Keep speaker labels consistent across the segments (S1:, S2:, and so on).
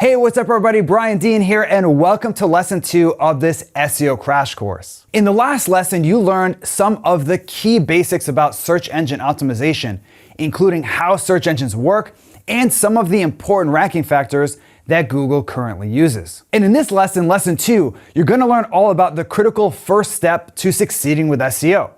S1: Hey, what's up everybody? Brian Dean here and welcome to lesson 2 of this SEO crash course. In the last lesson, you learned some of the key basics about search engine optimization, including how search engines work and some of the important ranking factors that Google currently uses. And in this lesson, lesson 2, you're gonna learn all about the critical first step to succeeding with SEO.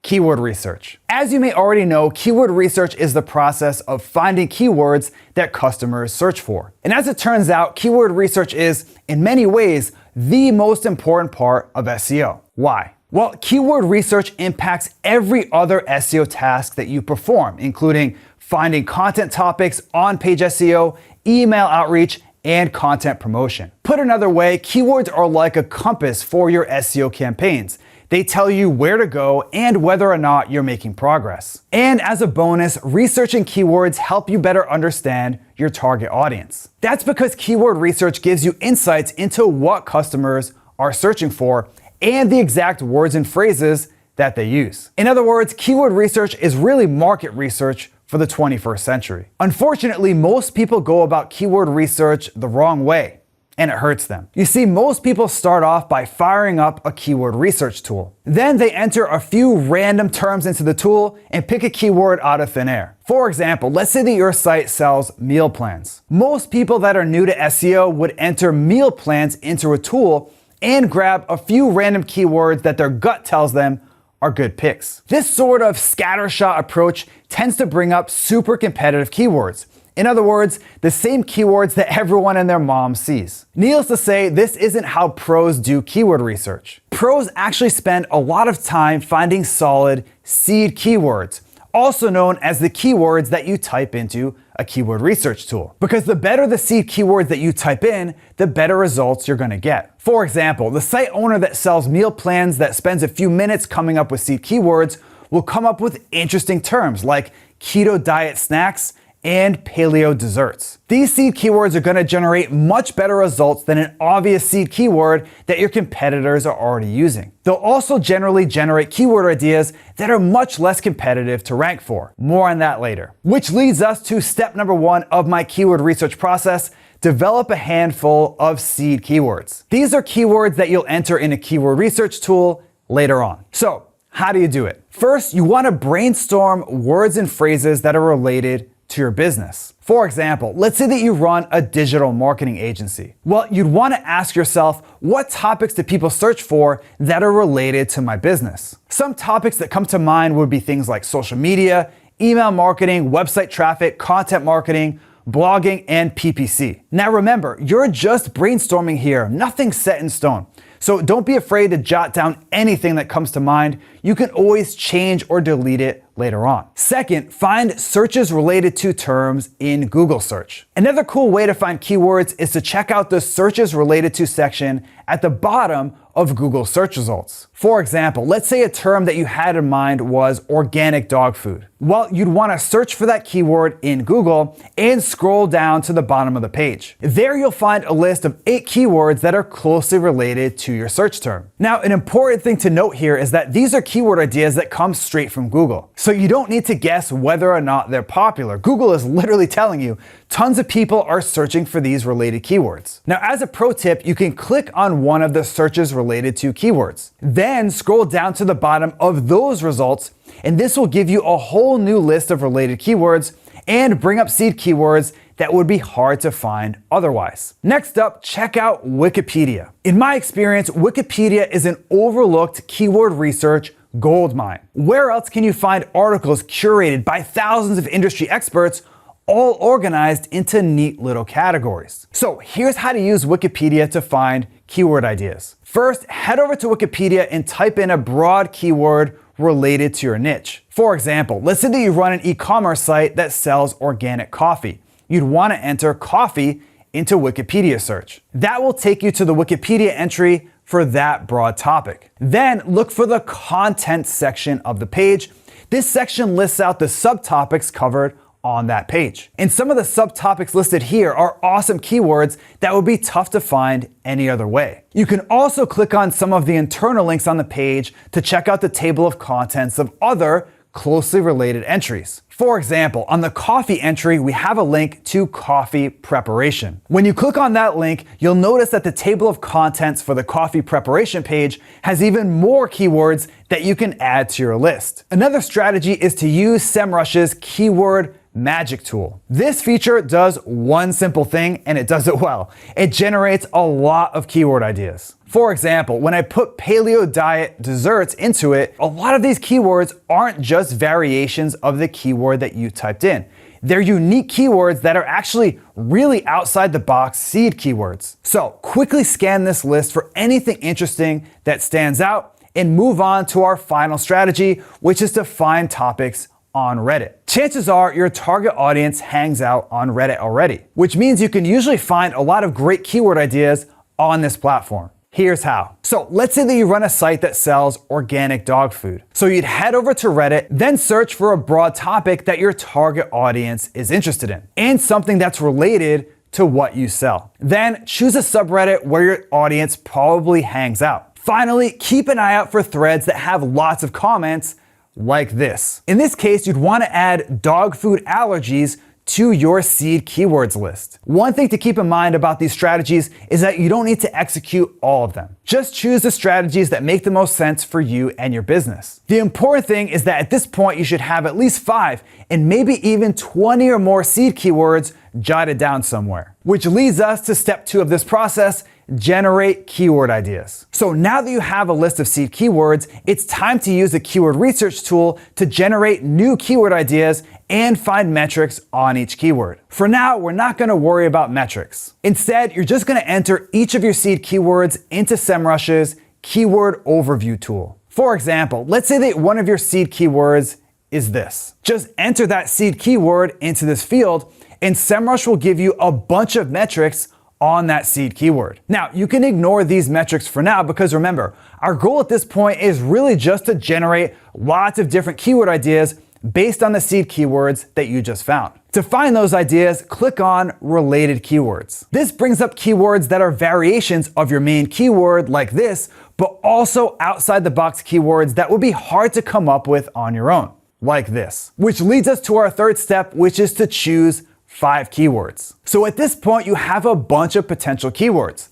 S1: Keyword research. As you may already know, keyword research is the process of finding keywords that customers search for. And as it turns out, keyword research is, in many ways, the most important part of SEO. Why? Well, keyword research impacts every other SEO task that you perform, including finding content topics, on-page SEO, email outreach, and content promotion. Put another way, keywords are like a compass for your SEO campaigns. They tell you where to go and whether or not you're making progress. And as a bonus, researching keywords help you better understand your target audience. That's because keyword research gives you insights into what customers are searching for and the exact words and phrases that they use. In other words, keyword research is really market research for the 21st century. Unfortunately, most people go about keyword research the wrong way, and it hurts them. You see, most people start off by firing up a keyword research tool. Then they enter a few random terms into the tool and pick a keyword out of thin air. For example, let's say that your site sells meal plans. Most people that are new to SEO would enter meal plans into a tool and grab a few random keywords that their gut tells them are good picks. This sort of scattershot approach tends to bring up super competitive keywords. In other words, the same keywords that everyone and their mom sees. Needless to say, this isn't how pros do keyword research. Pros actually spend a lot of time finding solid seed keywords, also known as the keywords that you type into a keyword research tool. Because the better the seed keywords that you type in, the better results you're gonna get. For example, the site owner that sells meal plans that spends a few minutes coming up with seed keywords will come up with interesting terms like keto diet snacks and paleo desserts. These seed keywords are gonna generate much better results than an obvious seed keyword that your competitors are already using. They'll also generally generate keyword ideas that are much less competitive to rank for. More on that later. Which leads us to step number 1 of my keyword research process: develop a handful of seed keywords. These are keywords that you'll enter in a keyword research tool later on. So, how do you do it? First, you wanna brainstorm words and phrases that are related to your business. For example, let's say that you run a digital marketing agency. Well, you'd want to ask yourself, what topics do people search for that are related to my business? Some topics that come to mind would be things like social media, email marketing, website traffic, content marketing, blogging, and PPC. Now remember, you're just brainstorming here, nothing set in stone. So don't be afraid to jot down anything that comes to mind. You can always change or delete it later on. Second, find searches related to terms in Google search. Another cool way to find keywords is to check out the searches related to section at the bottom of Google search results. For example, let's say a term that you had in mind was organic dog food. Well, you'd want to search for that keyword in Google and scroll down to the bottom of the page. There you'll find a list of 8 keywords that are closely related to your search term. Now, an important thing to note here is that these are keyword ideas that come straight from Google. So you don't need to guess whether or not they're popular. Google is literally telling you tons of people are searching for these related keywords. Now, as a pro tip, you can click on one of the searches related to keywords. Then scroll down to the bottom of those results, and this will give you a whole new list of related keywords and bring up seed keywords that would be hard to find otherwise. Next up, check out Wikipedia. In my experience, Wikipedia is an overlooked keyword research goldmine. Where else can you find articles curated by thousands of industry experts, all organized into neat little categories? So here's how to use Wikipedia to find keyword ideas. First, head over to Wikipedia and type in a broad keyword related to your niche. For example, let's say that you run an e-commerce site that sells organic coffee. You'd want to enter coffee into Wikipedia search. That will take you to the Wikipedia entry for that broad topic. Then look for the content section of the page. This section lists out the subtopics covered on that page. And some of the subtopics listed here are awesome keywords that would be tough to find any other way. You can also click on some of the internal links on the page to check out the table of contents of other closely related entries. For example, on the coffee entry, we have a link to coffee preparation. When you click on that link, you'll notice that the table of contents for the coffee preparation page has even more keywords that you can add to your list. Another strategy is to use SEMrush's keyword magic tool. This feature does one simple thing, and it does it well. It generates a lot of keyword ideas. For example, when I put paleo diet desserts into it, a lot of these keywords aren't just variations of the keyword that you typed in. They're unique keywords that are actually really outside the box seed keywords. So quickly scan this list for anything interesting that stands out and move on to our final strategy, which is to find topics on Reddit. Chances are your target audience hangs out on Reddit already, which means you can usually find a lot of great keyword ideas on this platform. Here's how. So let's say that you run a site that sells organic dog food. So you'd head over to Reddit, then search for a broad topic that your target audience is interested in, and something that's related to what you sell. Then choose a subreddit where your audience probably hangs out. Finally, keep an eye out for threads that have lots of comments like this. In this case, you'd want to add dog food allergies to your seed keywords list. One thing to keep in mind about these strategies is that you don't need to execute all of them. Just choose the strategies that make the most sense for you and your business. The important thing is that at this point, you should have at least 5 and maybe even 20 or more seed keywords jotted down somewhere. Which leads us to step 2 of this process: generate keyword ideas. So now that you have a list of seed keywords, it's time to use the keyword research tool to generate new keyword ideas and find metrics on each keyword. For now, we're not going to worry about metrics. Instead, you're just going to enter each of your seed keywords into SEMrush's keyword overview tool. For example, let's say that one of your seed keywords is this. Just enter that seed keyword into this field, and SEMrush will give you a bunch of metrics on that seed keyword. Now, you can ignore these metrics for now because remember, our goal at this point is really just to generate lots of different keyword ideas based on the seed keywords that you just found. To find those ideas, click on Related Keywords. This brings up keywords that are variations of your main keyword like this, but also outside the box keywords that would be hard to come up with on your own, like this. Which leads us to our third step, which is to choose 5 keywords. So at this point, you have a bunch of potential keywords.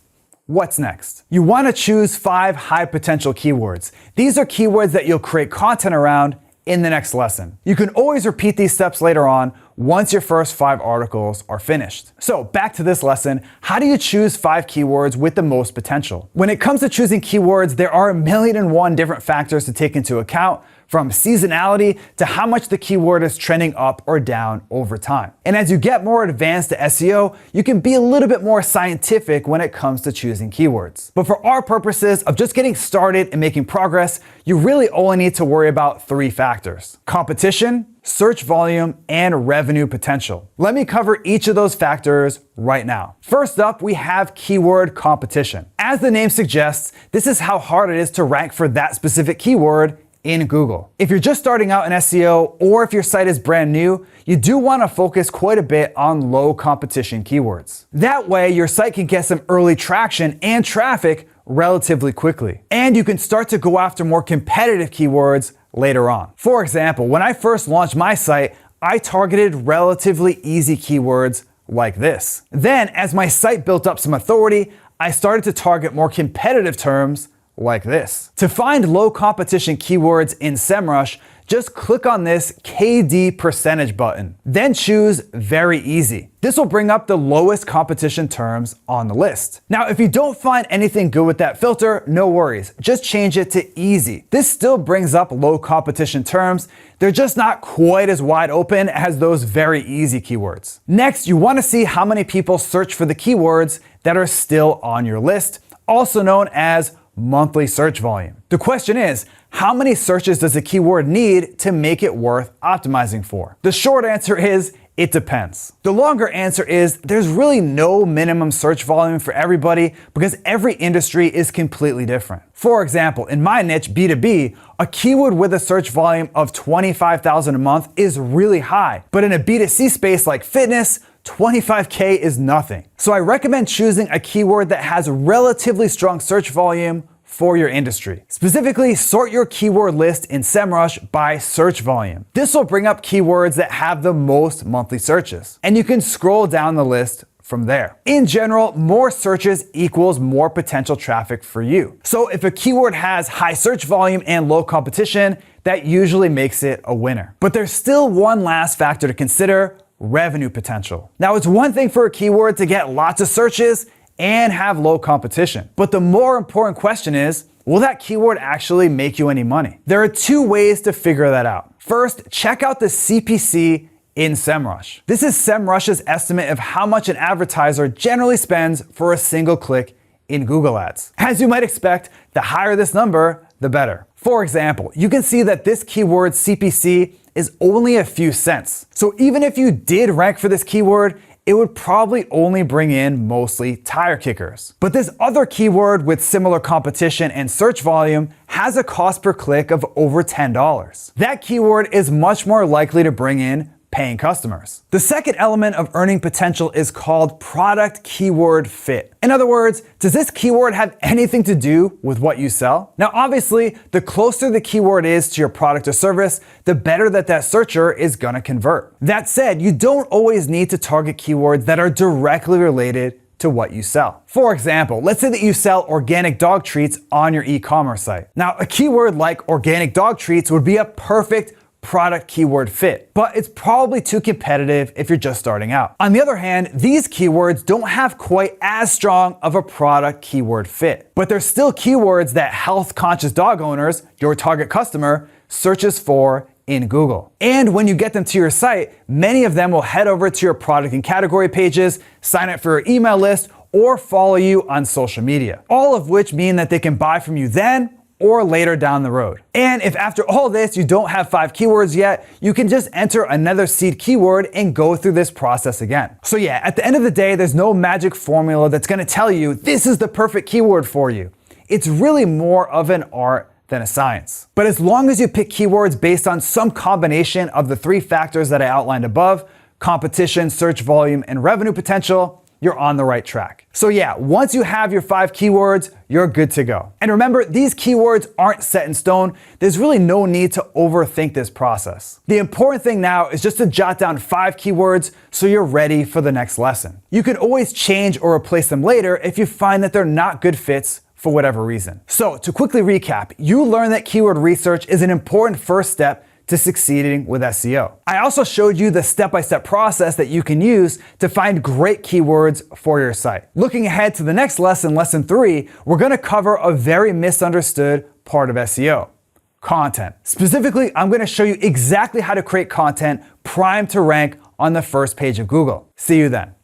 S1: What's next? You want to choose 5 high potential keywords. These are keywords that you'll create content around in the next lesson. You can always repeat these steps later on once your first 5 articles are finished. So back to this lesson, how do you choose 5 keywords with the most potential? When it comes to choosing keywords, there are 1,000,001 different factors to take into account, from seasonality to how much the keyword is trending up or down over time. And as you get more advanced to SEO, you can be a little bit more scientific when it comes to choosing keywords. But for our purposes of just getting started and making progress, you really only need to worry about 3 factors: competition, search volume, and revenue potential. Let me cover each of those factors right now. First up, we have keyword competition. As the name suggests, this is how hard it is to rank for that specific keyword in Google. If you're just starting out in SEO, or if your site is brand new, you do want to focus quite a bit on low competition keywords. That way, your site can get some early traction and traffic relatively quickly. And you can start to go after more competitive keywords later on. For example, when I first launched my site, I targeted relatively easy keywords like this. Then, as my site built up some authority, I started to target more competitive terms like this. To find low competition keywords in SEMrush, just click on this KD percentage button. Then choose Very Easy. This will bring up the lowest competition terms on the list. Now, if you don't find anything good with that filter, no worries. Just change it to Easy. This still brings up low competition terms. They're just not quite as wide open as those very easy keywords. Next, you want to see how many people search for the keywords that are still on your list, also known as monthly search volume. The question is, how many searches does a keyword need to make it worth optimizing for? The short answer is, it depends. The longer answer is, there's really no minimum search volume for everybody because every industry is completely different. For example, in my niche, B2B, a keyword with a search volume of 25,000 a month is really high. But in a B2C space like fitness, 25K is nothing. So I recommend choosing a keyword that has relatively strong search volume for your industry. Specifically, sort your keyword list in SEMrush by search volume. This will bring up keywords that have the most monthly searches, and you can scroll down the list from there. In general, more searches equals more potential traffic for you. So if a keyword has high search volume and low competition, that usually makes it a winner. But there's still one last factor to consider: revenue potential. Now, it's one thing for a keyword to get lots of searches and have low competition, but the more important question is, will that keyword actually make you any money? There are two ways to figure that out. First, check out the CPC in SEMrush. This is SEMrush's estimate of how much an advertiser generally spends for a single click in Google Ads. As you might expect, the higher this number, the better. For example, you can see that this keyword CPC is only a few cents. So even if you did rank for this keyword, it would probably only bring in mostly tire kickers. But this other keyword with similar competition and search volume has a cost per click of over $10. That keyword is much more likely to bring in paying customers. The second element of earning potential is called product keyword fit. In other words, does this keyword have anything to do with what you sell? Now, obviously, the closer the keyword is to your product or service, the better that searcher is gonna convert. That said, you don't always need to target keywords that are directly related to what you sell. For example, let's say that you sell organic dog treats on your e-commerce site. Now, a keyword like organic dog treats would be a perfect product keyword fit, but it's probably too competitive if you're just starting out. On the other hand, these keywords don't have quite as strong of a product keyword fit, but they're still keywords that health-conscious dog owners, your target customer, searches for in Google. And when you get them to your site, many of them will head over to your product and category pages, sign up for your email list, or follow you on social media, all of which mean that they can buy from you then or later down the road. And if after all this you don't have 5 keywords yet, you can just enter another seed keyword and go through this process again. So yeah, at the end of the day, there's no magic formula that's gonna tell you this is the perfect keyword for you. It's really more of an art than a science. But as long as you pick keywords based on some combination of the 3 factors that I outlined above: competition, search volume, and revenue potential, you're on the right track. So yeah, once you have your 5 keywords, you're good to go. And remember, these keywords aren't set in stone. There's really no need to overthink this process. The important thing now is just to jot down 5 keywords so you're ready for the next lesson. You can always change or replace them later if you find that they're not good fits for whatever reason. So to quickly recap, you learned that keyword research is an important first step to succeeding with SEO. I also showed you the step-by-step process that you can use to find great keywords for your site. Looking ahead to the next lesson, lesson 3, we're gonna cover a very misunderstood part of SEO: content. Specifically, I'm gonna show you exactly how to create content primed to rank on the first page of Google. See you then.